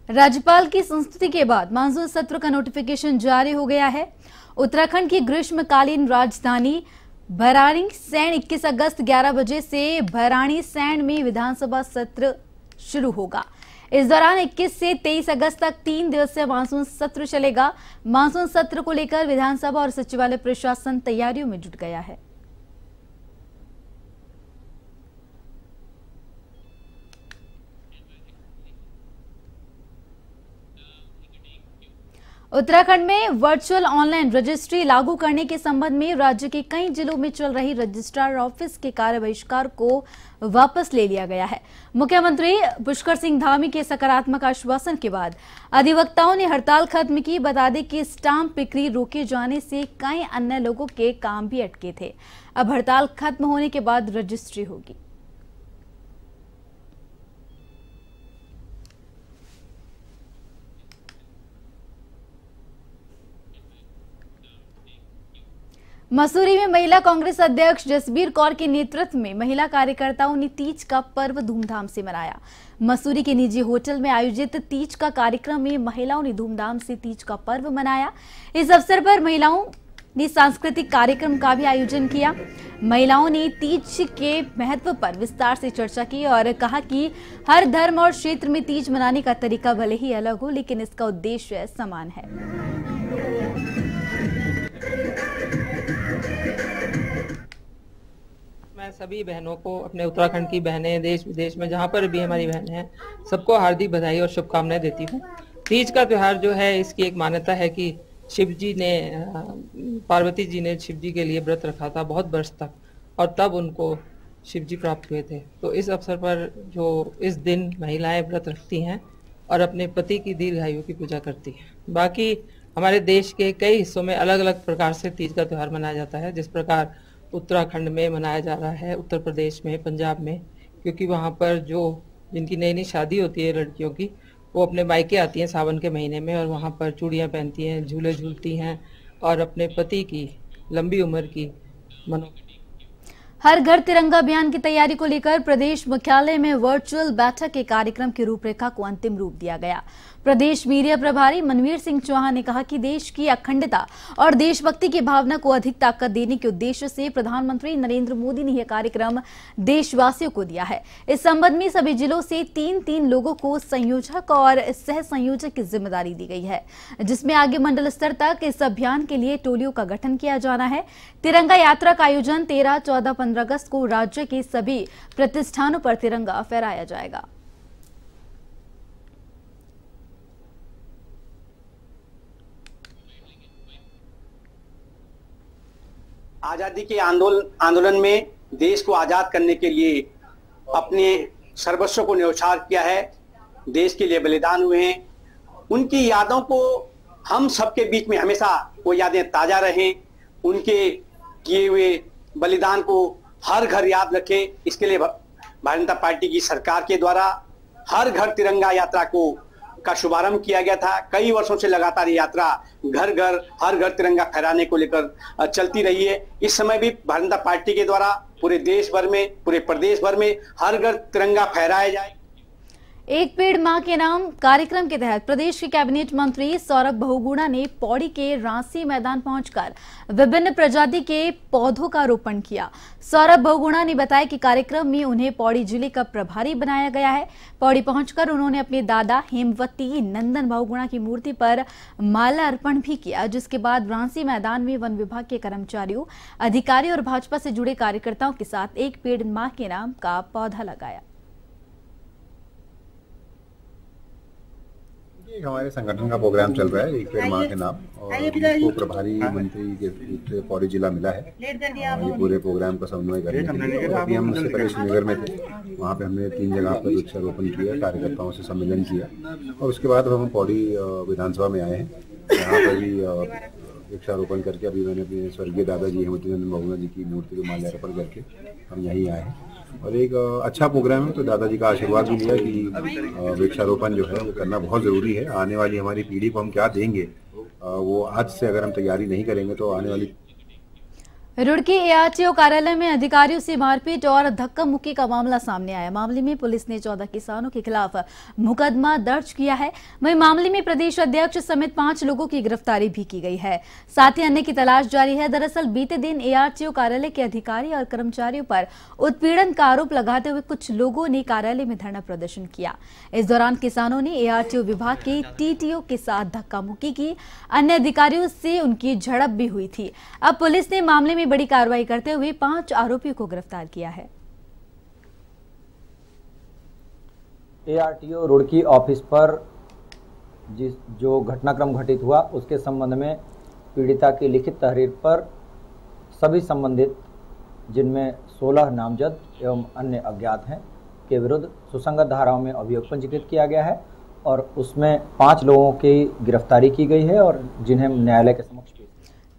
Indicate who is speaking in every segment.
Speaker 1: राज्यपाल की संस्तुति के बाद मानसून सत्र का नोटिफिकेशन जारी हो गया है। उत्तराखंड की ग्रीष्मकालीन राजधानी भराड़ीसैंण 21 अगस्त 11 बजे से भराड़ीसैंण में विधानसभा सत्र शुरू होगा। इस दौरान 21 से 23 अगस्त तक 3 दिवसीय मानसून सत्र चलेगा। मानसून सत्र को लेकर विधानसभा और सचिवालय प्रशासन तैयारियों में जुट गया है। उत्तराखंड में वर्चुअल ऑनलाइन रजिस्ट्री लागू करने के संबंध में राज्य के कई जिलों में चल रही रजिस्ट्रार ऑफिस के कार्य बहिष्कार को वापस ले लिया गया है। मुख्यमंत्री पुष्कर सिंह धामी के सकारात्मक आश्वासन के बाद अधिवक्ताओं ने हड़ताल खत्म की। बता दें कि स्टाम्प बिक्री रोके जाने से कई अन्य लोगों के काम भी अटके थे। अब हड़ताल खत्म होने के बाद रजिस्ट्री होगी। मसूरी में महिला कांग्रेस अध्यक्ष जसबीर कौर के नेतृत्व में महिला कार्यकर्ताओं ने तीज का पर्व धूमधाम से मनाया। मसूरी के निजी होटल में आयोजित तीज का कार्यक्रम में महिलाओं ने धूमधाम से तीज का पर्व मनाया। इस अवसर पर महिलाओं ने सांस्कृतिक कार्यक्रम का भी आयोजन किया। महिलाओं ने तीज के महत्व पर विस्तार से चर्चा की और कहा कि हर धर्म और क्षेत्र में तीज मनाने का तरीका भले ही अलग हो, लेकिन इसका उद्देश्य समान है।
Speaker 2: मैं सभी बहनों को, अपने उत्तराखंड की बहनें, देश विदेश में जहाँ पर भी हमारी बहनें हैं, सबको हार्दिक बधाई और शुभकामनाएं देती हूँ। तीज का त्यौहार जो है, इसकी एक मान्यता है कि पार्वती जी ने शिव जी के लिए व्रत रखा था बहुत वर्ष तक, और तब उनको शिव जी प्राप्त हुए थे। तो इस अवसर पर जो इस दिन महिलाएं व्रत रखती हैं और अपने पति की दीर्घायु की पूजा करती हैं। बाकी हमारे देश के कई हिस्सों में अलग अलग प्रकार से तीज का त्यौहार मनाया जाता है। जिस प्रकार उत्तराखंड में मनाया जा रहा है, उत्तर प्रदेश में, पंजाब में, क्योंकि वहाँ पर जिनकी नई नई शादी होती है लड़कियों की, वो अपने मायके आती हैं सावन के महीने में और वहाँ पर चूड़ियाँ पहनती हैं, झूले झूलती हैं और अपने पति की लंबी उम्र की
Speaker 1: हर घर तिरंगा अभियान की तैयारी को लेकर प्रदेश मुख्यालय में वर्चुअल बैठक के कार्यक्रम की रूपरेखा को अंतिम रूप दिया गया। प्रदेश मीडिया प्रभारी मनवीर सिंह चौहान ने कहा कि देश की अखंडता और देशभक्ति की भावना को अधिक ताकत देने के उद्देश्य से प्रधानमंत्री नरेंद्र मोदी ने यह कार्यक्रम देशवासियों को दिया है। इस संबंध में सभी जिलों से 3-3 लोगों को संयोजक और सह संयोजक की जिम्मेदारी दी गई है, जिसमें आगे मंडल स्तर तक इस अभियान के लिए टोलियों का गठन किया जाना है। तिरंगा यात्रा का आयोजन 13, 14, 15 अगस्त को राज्य के सभी प्रतिष्ठानों पर तिरंगा फहराया जाएगा।
Speaker 3: आजादी के आंदोलन में देश को आजाद करने के लिए अपने सर्वस्व को न्यौछावर किया है, देश के लिए बलिदान हुए हैं। उनकी यादों को हम सबके बीच में हमेशा वो यादें ताजा रहें, उनके किए हुए बलिदान को हर घर याद रखे। इसके लिए भारतीय जनता पार्टी की सरकार के द्वारा हर घर तिरंगा यात्रा का शुभारंभ किया गया था। कई वर्षों से लगातार ये यात्रा घर घर हर घर तिरंगा फहराने को लेकर चलती रही है। इस समय भी भारतीय जनता पार्टी के द्वारा पूरे देश भर में, पूरे प्रदेश भर में हर घर तिरंगा फहराया जाए।
Speaker 1: एक पेड़ मां के नाम कार्यक्रम के तहत प्रदेश के कैबिनेट मंत्री सौरभ बहुगुणा ने पौड़ी के रांसी मैदान पहुंचकर विभिन्न प्रजाति के पौधों का रोपण किया। सौरभ बहुगुणा ने बताया कि कार्यक्रम में उन्हें पौड़ी जिले का प्रभारी बनाया गया है। पौड़ी पहुंचकर उन्होंने अपने दादा हेमवती नंदन बहुगुणा की मूर्ति पर माला अर्पण भी किया, जिसके बाद रांसी मैदान में वन विभाग के कर्मचारियों, अधिकारी और भाजपा से जुड़े कार्यकर्ताओं के साथ एक पेड़ मां के नाम का पौधा लगाया।
Speaker 4: हमारे संगठन का प्रोग्राम चल रहा है एक पेड़ मां के नाम, और उसको प्रभारी मंत्री के रूप से पौड़ी जिला मिला है और ये पूरे प्रोग्राम का समन्वय करने के लिए। अभी हम इससे पहले श्रीनगर में थे, वहाँ पे हमने 3 जगह पर वृक्षारोपण किया, कार्यकर्ताओं से सम्मेलन किया और उसके बाद हम पौड़ी विधानसभा में आए हैं। यहाँ पर भी वृक्षारोपण करके अभी मैंने अपने स्वर्गीय दादाजी हेमवती नंदन बहुगुणा जी की मूर्ति को माल्यार्पण करके हम यहीं आए हैं और एक अच्छा प्रोग्राम है। तो दादाजी का आशीर्वाद भी लिया कि वृक्षारोपण जो है वो करना बहुत ज़रूरी है। आने वाली हमारी पीढ़ी को हम क्या देंगे, वो आज से अगर हम तैयारी नहीं करेंगे तो आने वाली
Speaker 1: रुड़की एआरटीओ कार्यालय में अधिकारियों से मारपीट और धक्का मुक्की का मामला सामने आया। मामले में पुलिस ने 14 किसानों के खिलाफ मुकदमा दर्ज किया है। वहीं मामले में प्रदेश अध्यक्ष समेत 5 लोगों की गिरफ्तारी भी की गई है। साथ ही अन्य की तलाश जारी है। दरअसल बीते दिन एआरटीओ कार्यालय के अधिकारी और कर्मचारियों पर उत्पीड़न का आरोप लगाते हुए कुछ लोगों ने कार्यालय में धरना प्रदर्शन किया। इस दौरान किसानों ने एआरटीओ विभाग के टीटीओ के साथ धक्का मुक्की की। अन्य अधिकारियों से उनकी झड़प भी हुई थी। अब पुलिस ने मामले में बड़ी कार्रवाई करते हुए 5 आरोपियों को गिरफ्तार किया है।
Speaker 5: एआरटीओ रुड़की ऑफिस पर जो घटनाक्रम घटित हुआ उसके संबंध में पीड़िता की लिखित तहरीर पर सभी संबंधित, जिनमें 16 नामजद एवं अन्य अज्ञात हैं, के विरुद्ध सुसंगत धाराओं में अभियोग पंजीकृत किया गया है और उसमें 5 लोगों की गिरफ्तारी की गई है और जिन्हें न्यायालय के समक्ष पेश।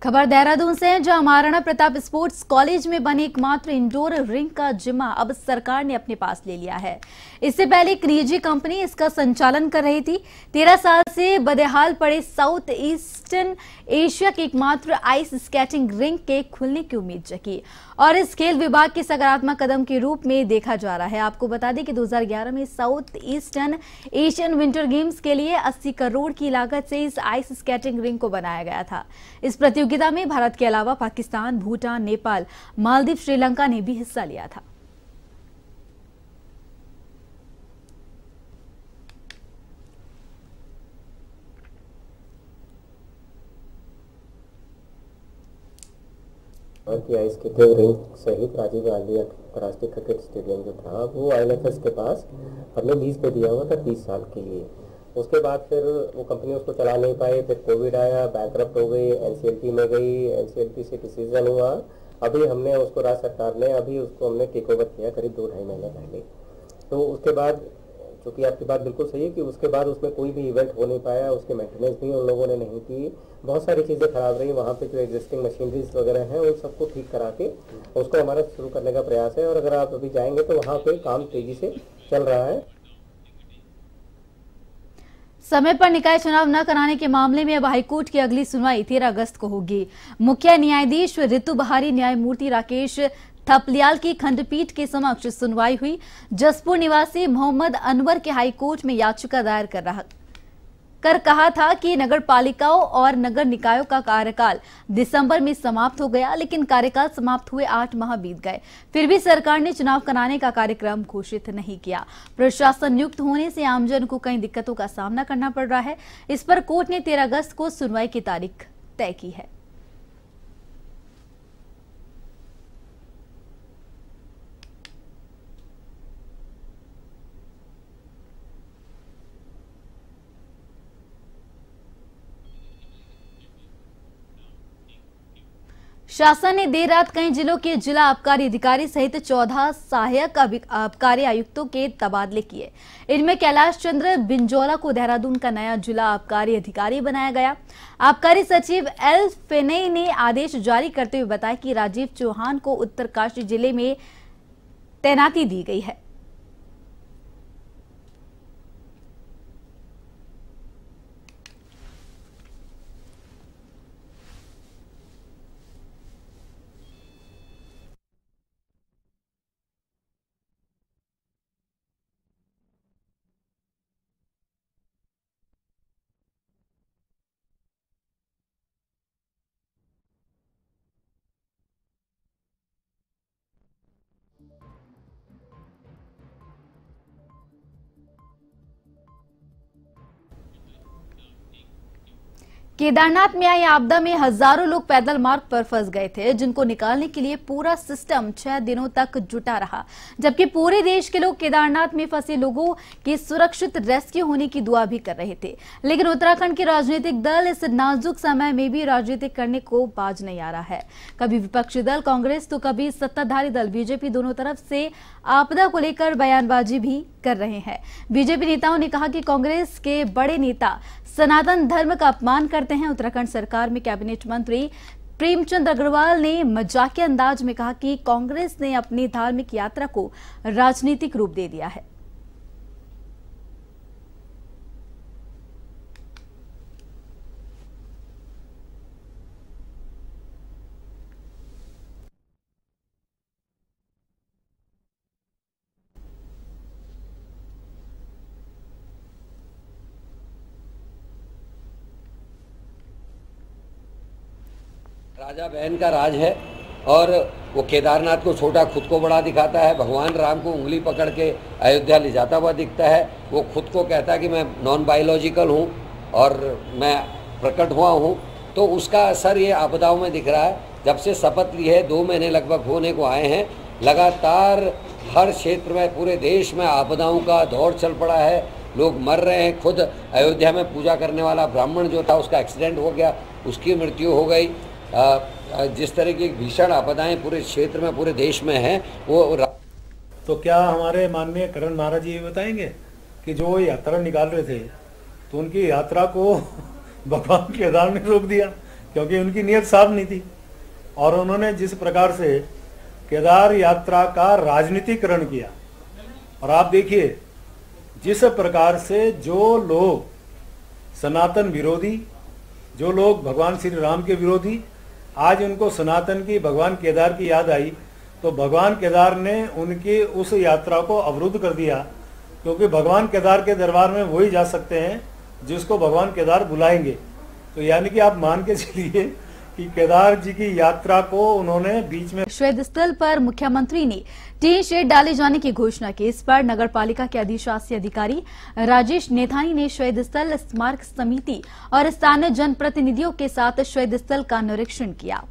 Speaker 1: खबर देहरादून से है, जहां महाराणा प्रताप स्पोर्ट्स कॉलेज में बने एकमात्र इंडोर रिंग का जिम्मा अब सरकार ने अपने पास ले लिया है। इससे पहले एक निजी कंपनी इसका संचालन कर रही थी। 13 साल से बदहाल पड़े साउथ ईस्टर्न एशिया के एकमात्र आइस स्केटिंग रिंग के खुलने की उम्मीद जगी और इस खेल विभाग के सकारात्मक कदम के रूप में देखा जा रहा है। आपको बता दें कि 2011 में south eastern Asian winter games के लिए 80 करोड़ की लागत से इस आइस स्केटिंग रिंग को बनाया गया था। इस प्रतियोगिता में भारत के अलावा पाकिस्तान, भूटान, नेपाल, मालदीव, श्रीलंका ने भी हिस्सा लिया था।
Speaker 6: की आइस स्केटिंग रिंग सहित राजीव गांधी अंतर्राष्ट्रीय क्रिकेट स्टेडियम जो था वो आईएलएफएस के पास हमने लीज पे दिया हुआ था 30 साल के लिए। उसके बाद फिर वो कंपनी उसको चला नहीं पाई, फिर कोविड आया, बैंकरप्ट हो गई, एनसीएलटी में गई, एनसीएलटी से डिसीजन हुआ। अभी हमने उसको, राज्य सरकार ने अभी उसको हमने टेक ओवर किया करीब 2-2.5 महीने पहले। तो उसके बाद, चूँकि आपकी बात बिल्कुल सही है कि उसके बाद उसमें कोई भी इवेंट हो नहीं पाया, उसके मेंटेनेंस भी उन लोगों ने नहीं की, बहुत सारी चीज़ें खराब रही। वहाँ पे जो एग्जिस्टिंग मशीनरीज वगैरह हैं उन सबको ठीक करा के उसको हमारा शुरू करने का प्रयास है और अगर आप अभी जाएंगे तो वहाँ पे काम तेजी से चल रहा है।
Speaker 1: समय पर निकाय चुनाव न कराने के मामले में अब हाईकोर्ट की अगली सुनवाई 13 अगस्त को होगी। मुख्य न्यायाधीश ऋतु बहारी न्यायमूर्ति राकेश थपलियाल की खंडपीठ के समक्ष सुनवाई हुई। जसपुर निवासी मोहम्मद अनवर के हाईकोर्ट में याचिका दायर कर कहा था कि नगर पालिकाओं और नगर निकायों का कार्यकाल दिसंबर में समाप्त हो गया, लेकिन कार्यकाल समाप्त हुए 8 माह बीत गए, फिर भी सरकार ने चुनाव कराने का कार्यक्रम घोषित नहीं किया। प्रशासन नियुक्त होने से आमजन को कई दिक्कतों का सामना करना पड़ रहा है। इस पर कोर्ट ने 13 अगस्त को सुनवाई की तारीख तय की है। शासन ने देर रात कई जिलों के जिला आबकारी अधिकारी सहित 14 सहायक आबकारी आयुक्तों के तबादले किए। इनमें कैलाश चंद्र बिंजौला को देहरादून का नया जिला आबकारी अधिकारी बनाया गया। आबकारी सचिव एल फेनई ने आदेश जारी करते हुए बताया कि राजीव चौहान को उत्तरकाशी जिले में तैनाती दी गई है। केदारनाथ में आई आपदा में हजारों लोग पैदल मार्ग पर फंस गए थे, जिनको निकालने के लिए पूरा सिस्टम 6 दिनों तक जुटा रहा, जबकि पूरे देश के लोग केदारनाथ में फंसे लोगों के सुरक्षित रेस्क्यू होने की दुआ भी कर रहे थे। लेकिन उत्तराखंड के राजनीतिक दल इस नाजुक समय में भी राजनीति करने को बाज नहीं आ रहा है। कभी विपक्षी दल कांग्रेस तो कभी सत्ताधारी दल बीजेपी दोनों तरफ से आपदा को लेकर बयानबाजी भी कर रहे हैं। बीजेपी नेताओं ने कहा कि कांग्रेस के बड़े नेता सनातन धर्म का अपमान करते हैं। उत्तराखंड सरकार में कैबिनेट मंत्री प्रेमचंद अग्रवाल ने मजाकिया अंदाज में कहा कि कांग्रेस ने अपनी धार्मिक यात्रा को राजनीतिक रूप दे दिया है।
Speaker 7: राजा बहन का राज है और वो केदारनाथ को छोटा, खुद को बड़ा दिखाता है। भगवान राम को उंगली पकड़ के अयोध्या ले जाता हुआ दिखता है। वो खुद को कहता है कि मैं नॉन बायोलॉजिकल हूँ और मैं प्रकट हुआ हूँ। तो उसका असर ये आपदाओं में दिख रहा है। जब से शपथ ली है, 2 महीने लगभग होने को आए हैं, लगातार हर क्षेत्र में, पूरे देश में आपदाओं का दौर चल पड़ा है। लोग मर रहे हैं। खुद अयोध्या में पूजा करने वाला ब्राह्मण जो था, उसका एक्सीडेंट हो गया, उसकी मृत्यु हो गई। जिस तरह की भीषण आपदाएं पूरे क्षेत्र में, पूरे देश में हैं, वो
Speaker 8: तो क्या हमारे माननीय करण महाराज जी ये बताएंगे कि जो यात्रा निकाल रहे थे तो उनकी यात्रा को भगवान केदार ने रोक दिया, क्योंकि उनकी नीयत साफ नहीं थी। और उन्होंने जिस प्रकार से केदार यात्रा का राजनीतिकरण किया, और आप देखिए जिस प्रकार से जो लोग सनातन विरोधी, जो लोग भगवान श्री राम के विरोधी, आज उनको सनातन की, भगवान केदार की याद आई, तो भगवान केदार ने उनकी उस यात्रा को अवरुद्ध कर दिया, क्योंकि भगवान केदार के दरबार में वही जा सकते हैं जिसको भगवान केदार बुलाएंगे। तो यानी कि आप मान के चलिए कि केदार जी की यात्रा को उन्होंने बीच में।
Speaker 1: श्वेत स्थल पर मुख्यमंत्री ने टीन शेड डाले जाने की घोषणा की। इस पर नगर पालिका के अधिशासी अधिकारी राजेश नेथानी ने श्वेत स्थल स्मारक समिति और स्थानीय जनप्रतिनिधियों के साथ श्वेत स्थल का निरीक्षण किया,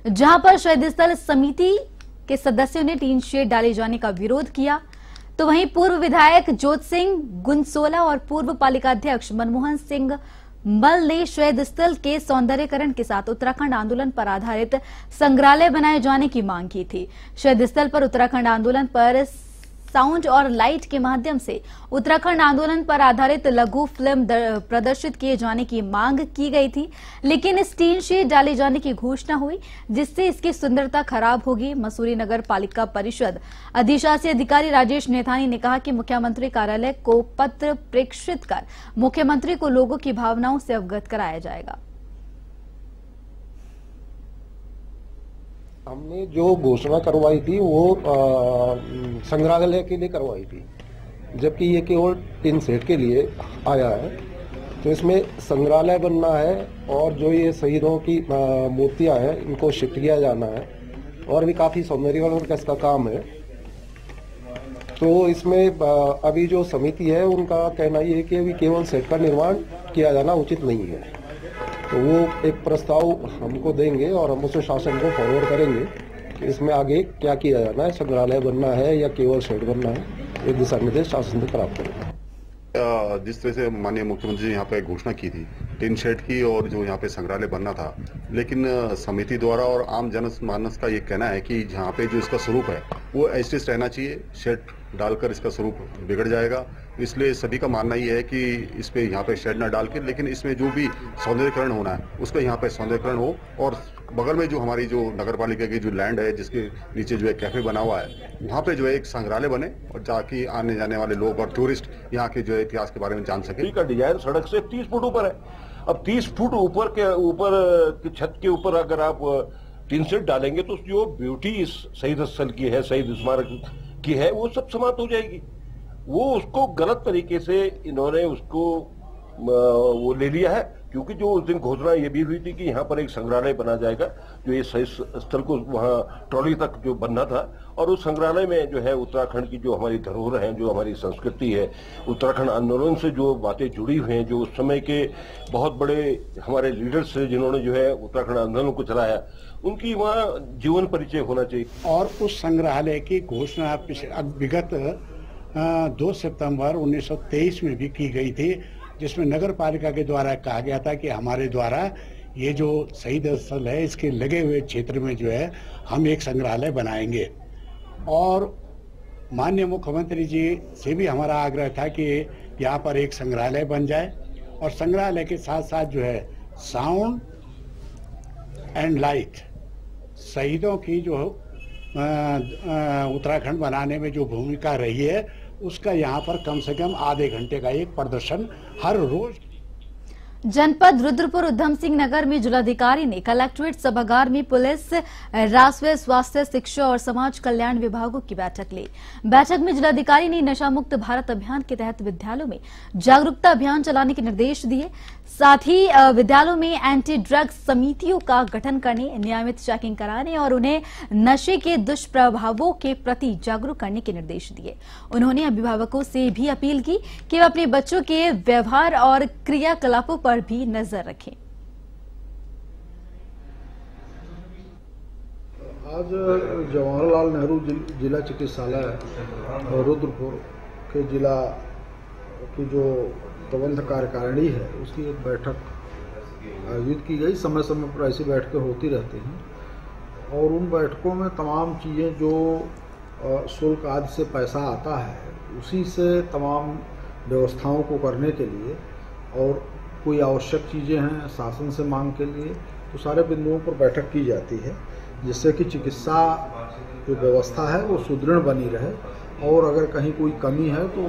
Speaker 1: जहां पर श्वेत स्थल समिति के सदस्यों ने टीन शेड डाले जाने का विरोध किया। तो वहीं पूर्व विधायक जोत सिंह गुंसोला और पूर्व पालिका अध्यक्ष मनमोहन सिंह मल ने श्वेत स्थल के सौंदर्यीकरण के साथ उत्तराखंड आंदोलन पर आधारित संग्रहालय बनाए जाने की मांग की थी। श्वेत स्थल पर उत्तराखंड आंदोलन पर साउंड और लाइट के माध्यम से उत्तराखंड आंदोलन पर आधारित लघु फिल्म प्रदर्शित किए जाने की मांग की गई थी, लेकिन इस टीन शेड डाले जाने की घोषणा हुई, जिससे इसकी सुंदरता खराब होगी। मसूरी नगर पालिका परिषद अधिशासी अधिकारी राजेश नेथानी ने कहा कि मुख्यमंत्री कार्यालय को पत्र प्रेषित कर मुख्यमंत्री को लोगों की भावनाओं से अवगत कराया जाएगा।
Speaker 9: हमने जो घोषणा करवाई थी वो संग्रहालय के लिए करवाई थी, जबकि ये केवल टिन सेट के लिए आया है। तो इसमें संग्रहालय बनना है और जो ये शहीदों की मूर्तियां हैं इनको शिफ्ट किया जाना है और भी काफ़ी सौंदर्यीकरण का इसका काम है। तो इसमें अभी जो समिति है उनका कहना ये है कि अभी केवल सेट का निर्माण किया जाना उचित नहीं है। तो वो एक प्रस्ताव हमको देंगे और हम उसे शासन को फॉरवर्ड करेंगे कि इसमें आगे क्या किया जाना है, संग्रहालय बनना है या केवल शेड बनना है, एक दिशा निर्देश शासन से प्राप्त करेंगे।
Speaker 4: जिस तरह से माननीय मुख्यमंत्री जी यहाँ पे घोषणा की थी टिन शेड की और जो यहाँ पे संग्रहालय बनना था, लेकिन समिति द्वारा और आम जनमानस का ये कहना है कि यहाँ पे जो इसका स्वरूप है वो ऐसे रहना चाहिए, शेड डालकर इसका स्वरूप बिगड़ जाएगा। इसलिए सभी का मानना ये है कि इस पे यहाँ पे शेड न डाल के, लेकिन इसमें जो भी सौंदर्यीकरण होना है उसका यहाँ पे सौंदर्यीकरण हो और बगल में जो हमारी जो नगर पालिका की जो लैंड है जिसके नीचे जो है कैफे बना हुआ है वहाँ पे जो है एक संग्रहालय बने और ताकि आने जाने वाले लोग और टूरिस्ट यहाँ के जो है इतिहास के बारे में जान सके।
Speaker 10: का डिजाइन सड़क से 30 फुट ऊपर है। अब 30 फुट ऊपर की छत के ऊपर अगर आप टिन शेड डालेंगे तो जो ब्यूटी इस शहीद स्थल की है, शहीद स्मारक की है, वो सब समाप्त हो जाएगी। वो उसको गलत तरीके से इन्होंने उसको वो ले लिया है, क्योंकि जो उस दिन घोषणा ये भी हुई थी कि यहाँ पर एक संग्रहालय बना जाएगा, जो ये शहीद स्थल को वहाँ ट्रॉली तक जो बनना था, और उस संग्रहालय में जो है उत्तराखंड की जो हमारी धरोहर है, जो हमारी संस्कृति है, उत्तराखंड आंदोलन से जो बातें जुड़ी हुई हैं, जो उस समय के बहुत बड़े हमारे लीडर्स थे जिन्होंने जो है उत्तराखंड आंदोलन को चलाया, उनकी वहाँ जीवन परिचय होना चाहिए।
Speaker 11: और उस संग्रहालय की घोषणा विगत 2 सितंबर 1923 में भी की गई थी, जिसमें नगर पालिका के द्वारा कहा गया था कि हमारे द्वारा ये जो शहीद स्थल है इसके लगे हुए क्षेत्र में जो है हम एक संग्रहालय बनाएंगे। और माननीय मुख्यमंत्री जी से भी हमारा आग्रह था कि यहाँ पर एक संग्रहालय बन जाए और संग्रहालय के साथ साथ जो है साउंड एंड लाइट, शहीदों की जो उत्तराखंड बनाने में जो भूमिका रही है उसका यहाँ पर कम से कम आधे घंटे का एक प्रदर्शन हर रोज।
Speaker 1: जनपद रुद्रपुर उधम सिंह नगर में जिलाधिकारी ने कलेक्ट्रेट सभागार में पुलिस, राजस्व, स्वास्थ्य, शिक्षा और समाज कल्याण विभागों की बैठक ली। बैठक में जिलाधिकारी ने नशा मुक्त भारत अभियान के तहत विद्यालयों में जागरूकता अभियान चलाने के निर्देश दिए। साथ ही विद्यालयों में एंटी ड्रग्स समितियों का गठन करने, नियमित चेकिंग कराने और उन्हें नशे के दुष्प्रभावों के प्रति जागरूक करने के निर्देश दिए। उन्होंने अभिभावकों से भी अपील की कि वे अपने बच्चों के व्यवहार और क्रियाकलापों पर भी नजर रखें।
Speaker 12: आज जवाहरलाल नेहरू जिला चिकित्सालय रुद्रपुर के जिला की जो प्रबंध कार्यकारिणी है उसकी एक बैठक आयोजित की गई। समय समय पर ऐसी बैठकें होती रहती हैं और उन बैठकों में तमाम चीज़ें जो शुल्क आदि से पैसा आता है उसी से तमाम व्यवस्थाओं को करने के लिए और कोई आवश्यक चीज़ें हैं शासन से मांग के लिए तो सारे बिंदुओं पर बैठक की जाती है, जिससे कि चिकित्सा जो व्यवस्था है वो सुदृढ़ बनी रहे और अगर कहीं कोई कमी है तो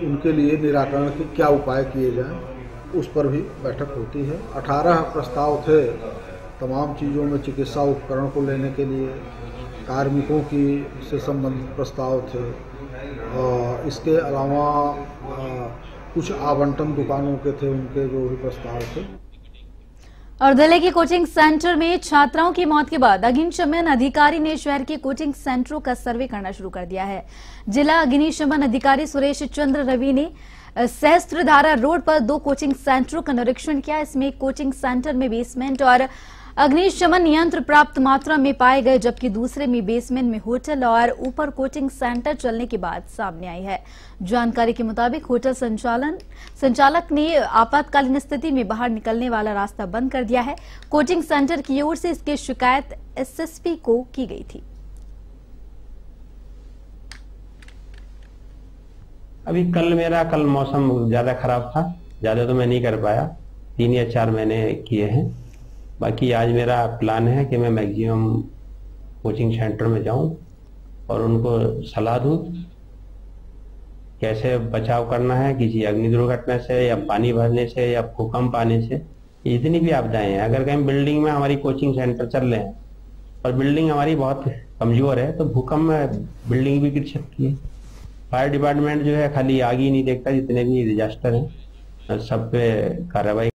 Speaker 12: उनके लिए निराकरण के क्या उपाय किए जाएं उस पर भी बैठक होती है। 18 प्रस्ताव थे तमाम चीज़ों में, चिकित्सा उपकरण को लेने के लिए, कार्मिकों की से संबंधित प्रस्ताव थे। इसके अलावा कुछ आवंटन दुकानों के थे, उनके जो भी प्रस्ताव थे।
Speaker 1: और दिल्ली के कोचिंग सेंटर में छात्राओं की मौत के बाद अग्निशमन अधिकारी ने शहर के कोचिंग सेंटरों का सर्वे करना शुरू कर दिया है। जिला अग्निशमन अधिकारी सुरेश चंद्र रवि ने सहस्त्रधारा रोड पर 2 कोचिंग सेंटरों का निरीक्षण किया। इसमें कोचिंग सेंटर में बेसमेंट और अग्निशमन यंत्र प्राप्त मात्रा में पाए गए, जबकि दूसरे में बेसमेंट में होटल और ऊपर कोचिंग सेंटर चलने की बात सामने आई है। जानकारी के मुताबिक होटल संचालक ने आपातकालीन स्थिति में बाहर निकलने वाला रास्ता बंद कर दिया है। कोचिंग सेंटर की ओर से इसकी शिकायत एसएसपी को की गई थी।
Speaker 13: अभी कल मौसम ज्यादा खराब था, ज्यादा तो मैं नहीं कर पाया, 3 या 4 मैंने किए हैं। बाकी आज मेरा प्लान है कि मैं मैक्सिमम कोचिंग सेंटर में जाऊं और उनको सलाह दूं कैसे बचाव करना है किसी अग्नि दुर्घटना से या पानी भरने से या भूकंप आने से। जितनी भी आपदाएं हैं, अगर कहीं बिल्डिंग में हमारी कोचिंग सेंटर चल रहे हैं और बिल्डिंग हमारी बहुत कमजोर है तो भूकंप में बिल्डिंग भी गिर सकती है। फायर डिपार्टमेंट जो है खाली आग ही नहीं देखता, जितने भी डिजास्टर हैं सब पे कार्रवाई